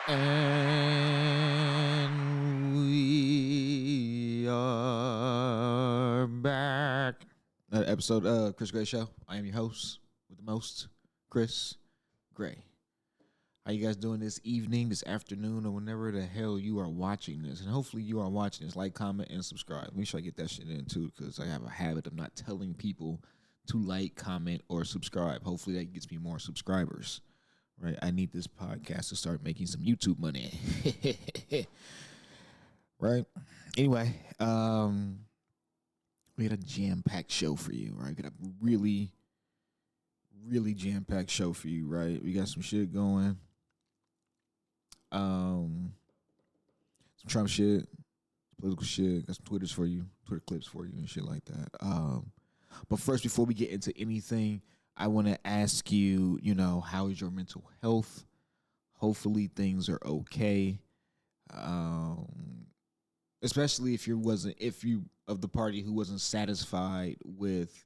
And we are back. Another episode of Chris Gray Show. I am your host with the most, Chris Gray. How you guys doing this evening, this afternoon, or whenever the hell you are watching this? And hopefully you are watching this. Like, comment, and subscribe. Make sure I get that shit in too, because I have a habit of not telling people to like, comment, or subscribe. Hopefully that gets me more subscribers. Right, I need this podcast to start making some YouTube money. Right. Anyway, we had a jam-packed show for you. Right, got a really jam-packed show for you. Right, we got some shit going. Some Trump shit, political shit. Got some Twitter clips for you, and shit like that. But first, before we get into anything, I want to ask you, how is your mental health? Hopefully things are okay. Especially if you of the party who wasn't satisfied with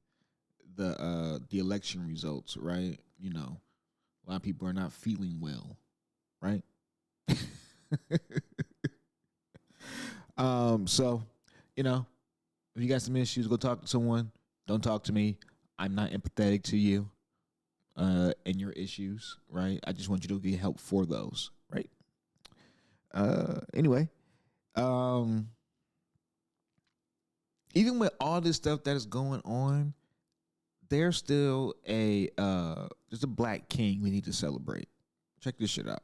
the election results, right? A lot of people are not feeling well, right? So, if you got some issues, go talk to someone. Don't talk to me. I'm not empathetic to you and your issues, right? I just want you to get help for those, right? Anyway, even with all this stuff that is going on, there's still there's a black king we need to celebrate. Check this shit out.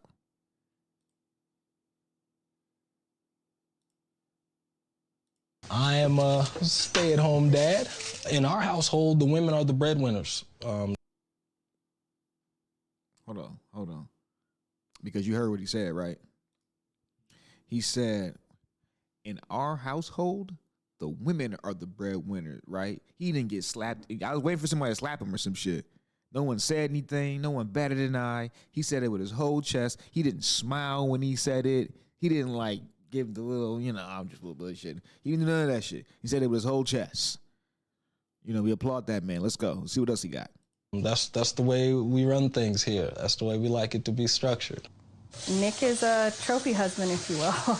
I am a stay-at-home dad. In our household, the women are the breadwinners. Hold on. Because you heard what he said, right? He said, in our household, the women are the breadwinners, right? He didn't get slapped. I was waiting for somebody to slap him or some shit. No one said anything. No one batted an eye. He said it with his whole chest. He didn't smile when he said it. He didn't give the little, I'm just a little bullshit. He didn't do none of that shit. He said it with his whole chest. We applaud that man. Let's go. Let's see what else he got. That's the way we run things here. That's the way we like it to be structured. Nick is a trophy husband, if you will.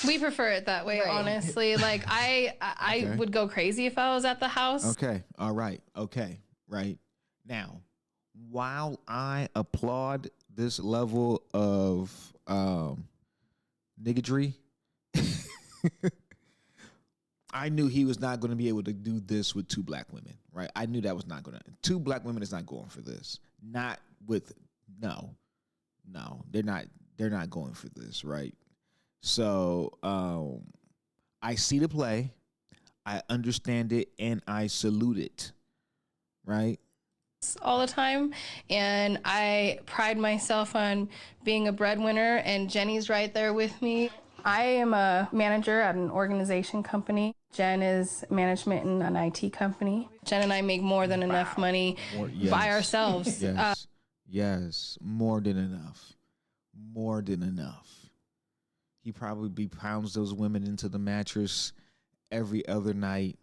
We prefer it that way, right. Honestly. I would go crazy if I was at the house. Okay. All right. Okay. Right. Now, while I applaud this level of niggatry, I knew he was not going to be able to do this with two black women, right? I knew that was not going to. Two black women is not going for this. Not with no, they're not. They're not going for this, right? So I see the play, I understand it, and I salute it, right? All the time, and I pride myself on being a breadwinner, and Jenny's right there with me. I am a manager at an organization company. Jen is management in an IT company. Jen and I make more than enough money by ourselves. Yes, more than enough. More than enough. He probably pounds those women into the mattress every other night,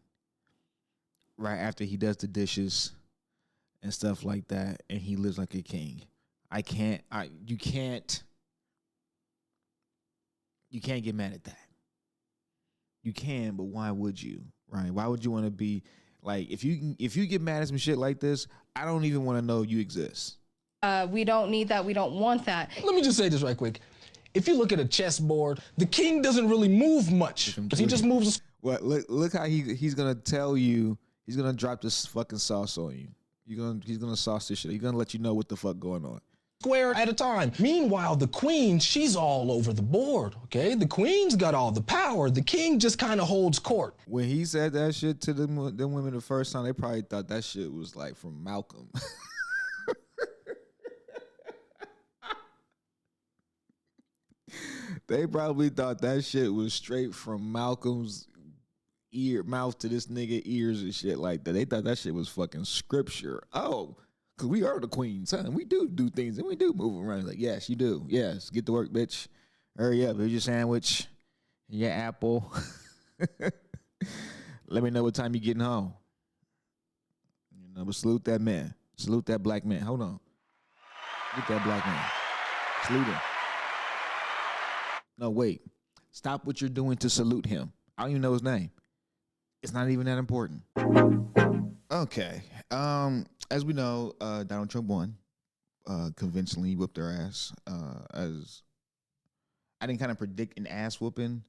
right after he does the dishes and stuff like that, and he lives like a king. You can't get mad at that. You can, but why would you, right? Why would you want to be if you get mad at some shit like this, I don't even want to know you exist. We don't need that. We don't want that. Let me just say this right quick. If you look at a chessboard, the king doesn't really move much. He just moves. Well, look how he's gonna tell you. He's gonna drop this fucking sauce on you. He's gonna sauce this shit. He's gonna let you know what the fuck going on. Square at a time. Meanwhile, the queen, she's all over the board, okay? The queen's got all the power. The king just kind of holds court. When he said that shit to them women the first time, they probably thought that shit was from Malcolm. They probably thought that shit was straight from Malcolm's mouth to this nigga ears and shit like that. They thought that shit was fucking scripture. Oh, because we are the queen, son. We do things and we do move around. Like, yes, you do. Yes, get to work, bitch. Hurry up. Here's your sandwich, your apple. Let me know what time you're getting home. But salute that man. Salute that black man. Hold on. Salute that black man. Salute him. No, wait. Stop what you're doing to salute him. I don't even know his name. It's not even that important. Okay. As we know, Donald Trump won. Convincingly whipped their ass. As I didn't kind of predict an ass whooping,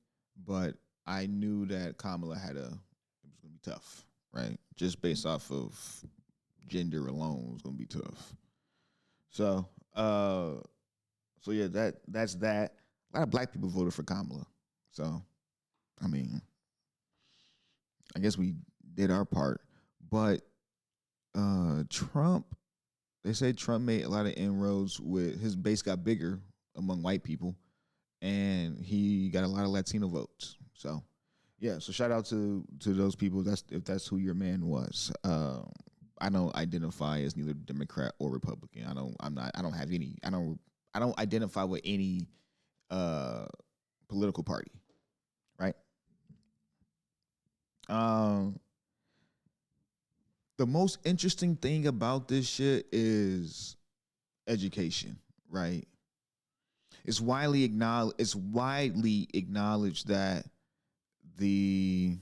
but I knew that Kamala it was gonna be tough, right? Just based off of gender alone, it was gonna be tough. So, yeah, that's that. A lot of black people voted for Kamala. So, I mean, I guess we did our part. But Trump, they say Trump made a lot of inroads with his base got bigger among white people, and he got a lot of Latino votes. So, yeah. So shout out to those people. If that's who your man was. I don't identify as neither Democrat or Republican. I don't have any. I don't identify with any political party. Right. The most interesting thing about this shit is education, right? It's widely acknowledged that the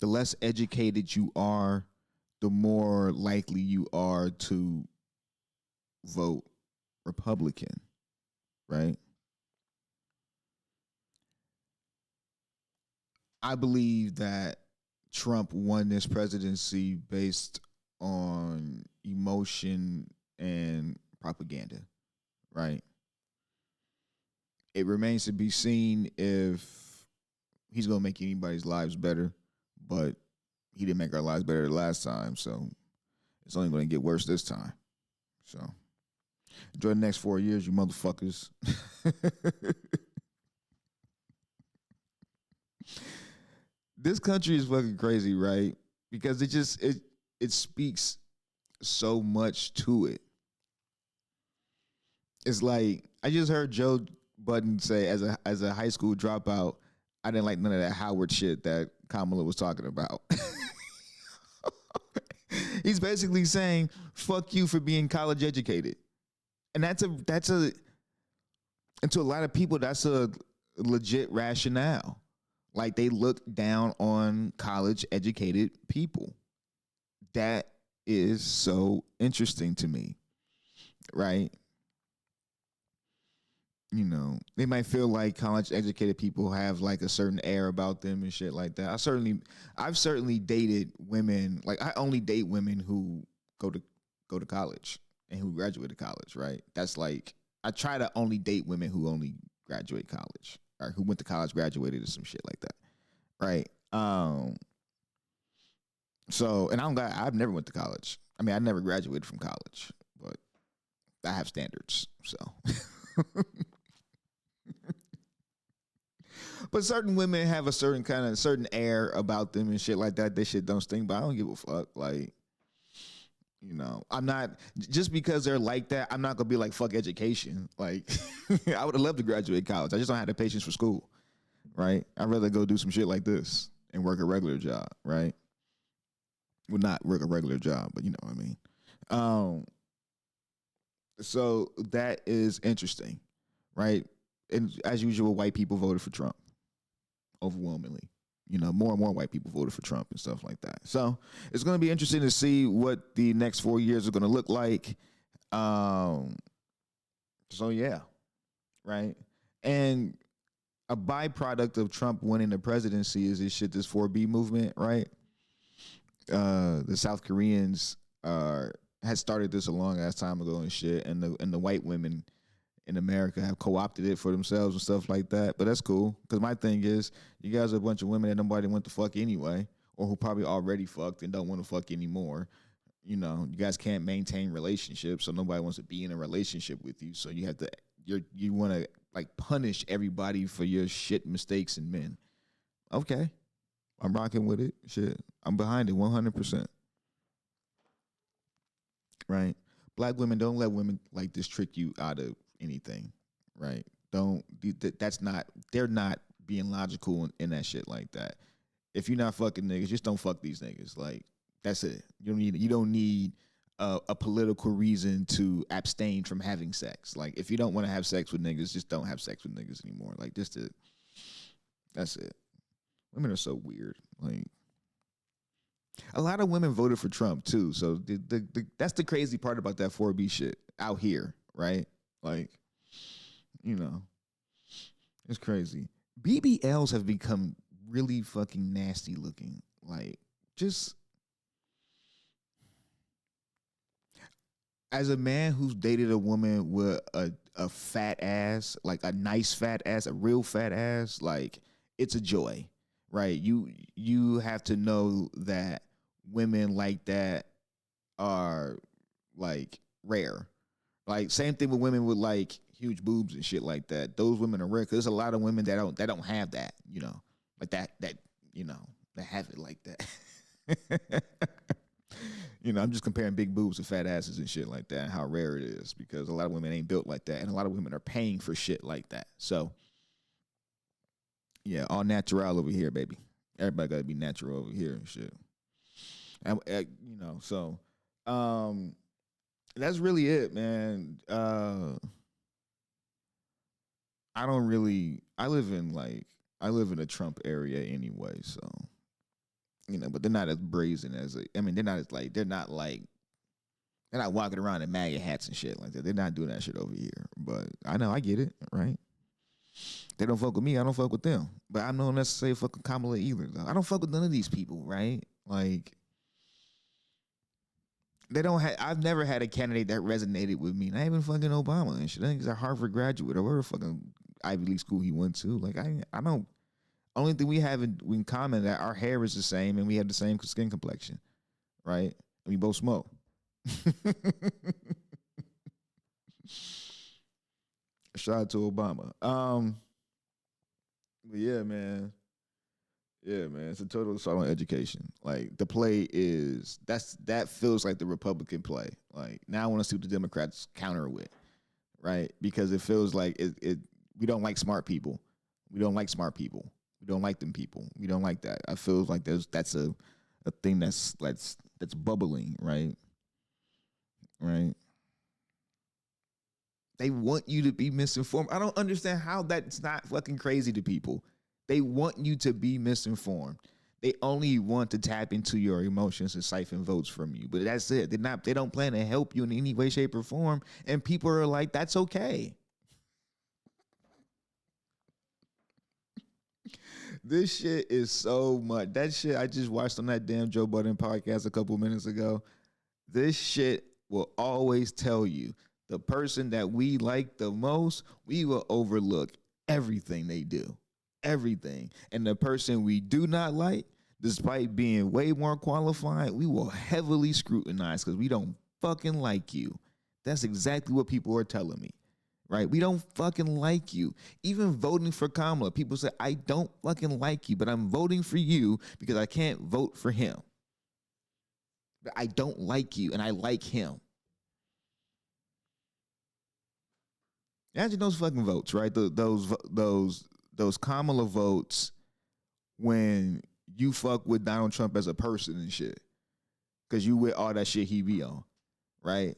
less educated you are, the more likely you are to vote Republican, right? I believe that Trump won this presidency based on emotion and propaganda, right? It remains to be seen if he's going to make anybody's lives better, but he didn't make our lives better the last time, so it's only going to get worse this time. So enjoy the next 4 years, you motherfuckers. This country is fucking crazy, right? Because it speaks so much to it. It's like I just heard Joe Budden say as a high school dropout, I didn't like none of that Howard shit that Kamala was talking about. He's basically saying, fuck you for being college educated. And and to a lot of people, that's a legit rationale. Like they look down on college educated people. That is so interesting to me, right? You know, they might feel like college educated people have like a certain air about them and shit like that. I've certainly dated women, like I only date women who go to college and who graduated college, right? That's like I try to only date women who only graduate college or who went to college, graduated or some shit like that. Right. So and I've never went to college. I mean, I never graduated from college, but I have standards. So but certain women have a certain air about them and shit like that. They shit don't stink, but I don't give a fuck. Like, you know, I'm not just because they're like that, I'm not gonna be like fuck education. Like I would have loved to graduate college. I just don't have the patience for school. Right? I'd rather go do some shit like this and work a regular job, right? Well, not work a regular job, but you know what I mean. So that is interesting, right? And as usual, white people voted for Trump overwhelmingly. You know, more and more white people voted for Trump and stuff like that. So it's going to be interesting to see what the next 4 years are going to look like. So yeah, right? And a byproduct of Trump winning the presidency is this 4B movement, right? The South Koreans had started this a long ass time ago and shit, and the white women in America have co-opted it for themselves and stuff like that. But that's cool, because my thing is, you guys are a bunch of women that nobody went to fuck anyway, or who probably already fucked and don't want to fuck anymore. You know, you guys can't maintain relationships, so nobody wants to be in a relationship with you. So you have to, you want to like punish everybody for your shit mistakes and men. Okay, I'm rocking with it. Shit, I'm behind it 100%. Right? Black women, don't let women like this trick you out of anything. Right? They're not being logical in that shit like that. If you're not fucking niggas, just don't fuck these niggas. Like, that's it. You don't need a political reason to abstain from having sex. Like, if you don't want to have sex with niggas, just don't have sex with niggas anymore. Like, just it. That's it. Women are so weird. Like, a lot of women voted for Trump too. So that's the crazy part about that 4B shit out here, right? Like, you know, it's crazy. BBLs have become really fucking nasty looking. Like, just as a man who's dated a woman with a fat ass, like a nice fat ass, a real fat ass, like, it's a joy, right? You have to know that women like that are like rare. Like, same thing with women with like huge boobs and shit like that. Those women are rare because there's a lot of women that don't have that, you know, like that you know, that have it like that. You know, I'm just comparing big boobs to fat asses and shit like that and how rare it is because a lot of women ain't built like that and a lot of women are paying for shit like that. So, yeah, all natural over here, baby. Everybody got to be natural over here and shit. And, you know, so that's really it, man. I don't really. I live in a Trump area anyway, so you know. But they're not as brazen as I mean, they're not walking around in MAGA hats and shit like that. They're not doing that shit over here. But I know, I get it, right? They don't fuck with me. I don't fuck with them. But I don't necessarily fuck with Kamala either. Though. I don't fuck with none of these people, right? Like, they don't have. I've never had a candidate that resonated with me. Not even fucking Obama and shit. I think he's a Harvard graduate or whatever fucking Ivy League school he went to. Like, I don't. Only thing we have in common that our hair is the same and we have the same skin complexion, right? And we both smoke. Shout out to Obama. But yeah, man. Yeah, man. It's a total assault on education. Like, the play that feels like the Republican play. Like, now I want to see what the Democrats counter with, right? Because it feels like we don't like smart people. We don't like smart people. We don't like them people. We don't like that. I feel like that's a thing that's bubbling, right? Right. They want you to be misinformed. I don't understand how that's not fucking crazy to people. They want you to be misinformed. They only want to tap into your emotions and siphon votes from you. But that's it. They don't plan to help you in any way, shape, or form. And people are like, that's okay. This shit is so much. That shit I just watched on that damn Joe Budden podcast a couple minutes ago. This shit will always tell you the person that we like the most, we will overlook everything they do. Everything. And the person we do not like, despite being way more qualified, we will heavily scrutinize because we don't fucking like you. That's exactly what people are telling me. Right? We don't fucking like you. Even voting for Kamala, people say, I don't fucking like you, but I'm voting for you because I can't vote for him. But I don't like you and I like him. Imagine those fucking votes, right? Those Kamala votes when you fuck with Donald Trump as a person and shit. Because you with all that shit he be on, right?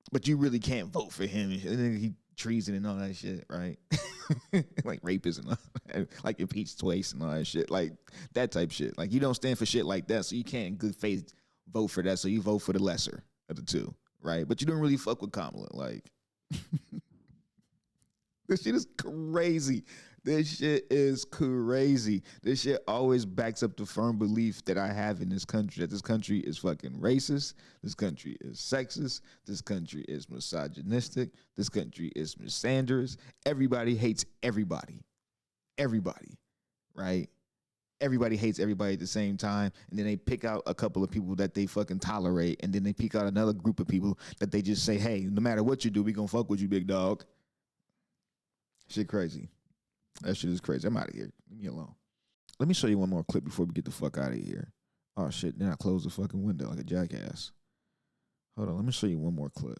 But you really can't vote for him. And then he treason and all that shit, right? Like rapist and all that. Like impeached twice and all that shit. Like that type shit. Like you don't stand for shit like that, so you can't in good faith vote for that. So you vote for the lesser of the two, right? But you don't really fuck with Kamala. Like this shit is crazy. This shit is crazy. This shit always backs up the firm belief that I have in this country, that this country is fucking racist. This country is sexist. This country is misogynistic. This country is misandrous. Everybody hates everybody. Everybody, right? Everybody hates everybody at the same time. And then they pick out a couple of people that they fucking tolerate. And then they pick out another group of people that they just say, hey, no matter what you do, we gonna fuck with you, big dog. Shit crazy. That shit is crazy. I'm out of here. Leave me alone. Let me show you one more clip before we get the fuck out of here. Oh shit, then I close the fucking window like a jackass. Hold on, let me show you one more clip.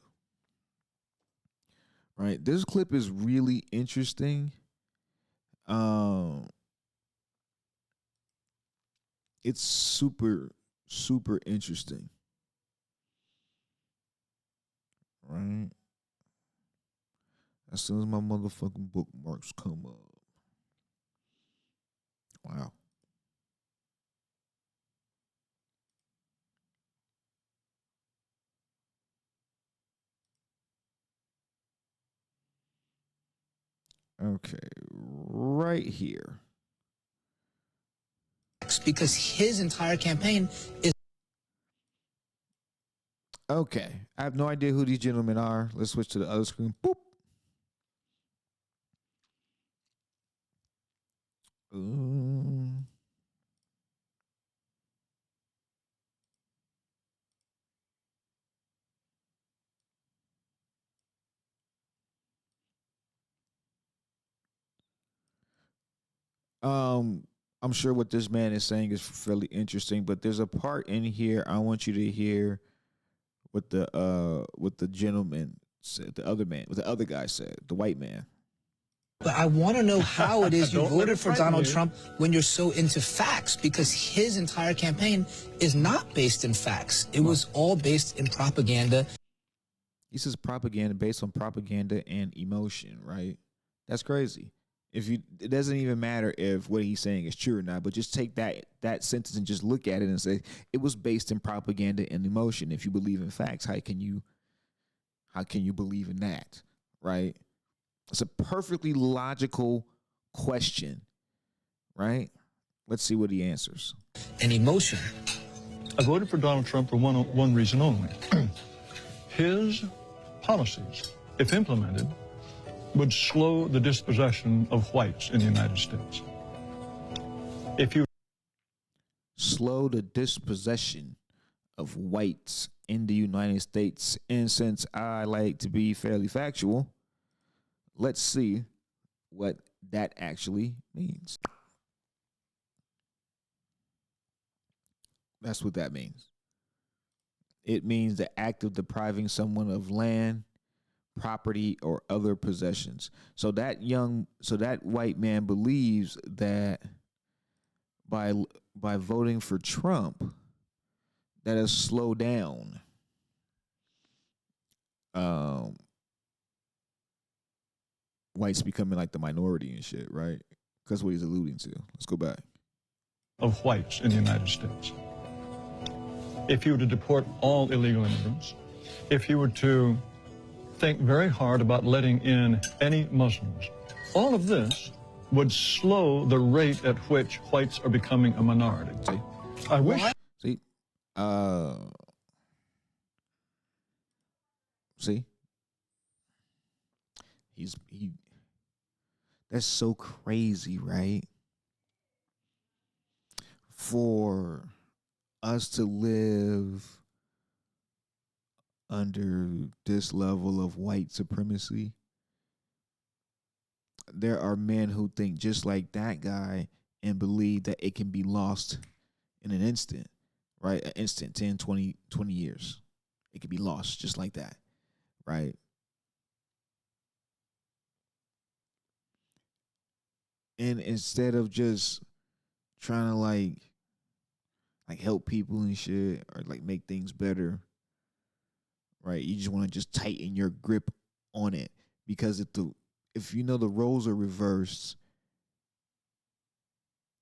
Right, this clip is really interesting. It's super, super interesting. right? As soon as my motherfucking bookmarks come up. Wow. Okay, right here. Because his entire campaign is. Okay, I have no idea who these gentlemen are. Let's switch to the other screen. Boop. Um, um, I'm sure what this man is saying is fairly interesting, but there's a part in here I want you to hear what the gentleman said, what the other guy said, the white man. But I want to know how it is you voted for Donald Trump when you're so into facts, because his entire campaign is not based in facts. It was all based in propaganda. He says propaganda based on propaganda and emotion, right? That's crazy. It doesn't even matter if what he's saying is true or not, but just take that sentence and just look at it and say it was based in propaganda and emotion. If you believe in facts, how can you believe in that, right? It's a perfectly logical question, right? Let's see what he answers. And emotion. I voted for Donald Trump for one reason only. His policies, if implemented, would slow the dispossession of whites in the United States. If you slow the dispossession of whites in the United States, and since I like to be fairly factual, let's see what that actually means. That's what that means. It means the act of depriving someone of land, property, or other possessions. So that white man believes that by voting for Trump, that has slowed down whites becoming like the minority and shit, right? That's what he's alluding to. Let's go back. of whites in the United States. If you were to deport all illegal immigrants, if you were to think very hard about letting in any Muslims, all of this would slow the rate at which whites are becoming a minority. See? I wish. See? See? He that's so crazy, right? For us to live under this level of white supremacy, there are men who think just like that guy and believe that it can be lost in an instant, right? An instant, 10, 20 years. It could be lost just like that, right? And instead of just trying to like help people and shit or like make things better, right? You just want to just tighten your grip on it, because if you know the roles are reversed,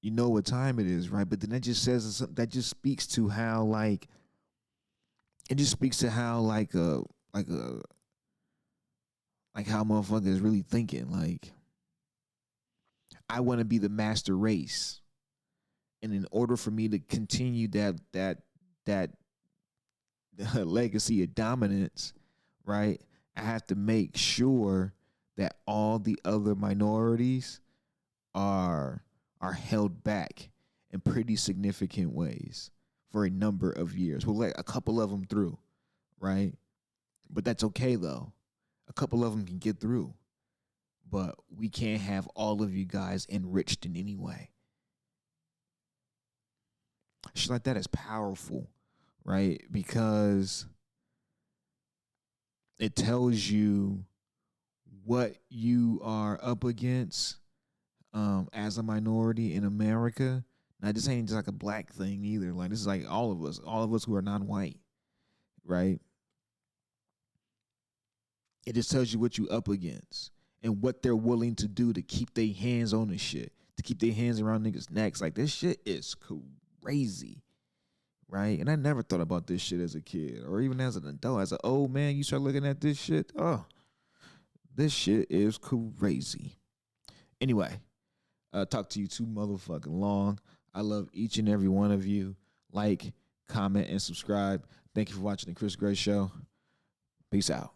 you know what time it is, right? But then that just speaks to how like how motherfucker is really thinking. Like, I want to be the master race, and in order for me to continue that legacy of dominance, right, I have to make sure that all the other minorities are held back in pretty significant ways for a number of years. We'll let a couple of them through, right? But that's okay though. A couple of them can get through. But we can't have all of you guys enriched in any way. Shit like that is powerful, right? Because it tells you what you are up against as a minority in America. Now, this ain't just like a black thing either. Like, this is like all of us who are non-white, right? It just tells you what you up against and what they're willing to do to keep their hands on the shit, to keep their hands around niggas' necks. Like, this shit is crazy, right? And I never thought about this shit as a kid or even as an adult. As an old man, you start looking at this shit. Oh, this shit is crazy. Anyway, talk to you too motherfucking long. I love each and every one of you. Like, comment, and subscribe. Thank you for watching the Chris Gray Show. Peace out.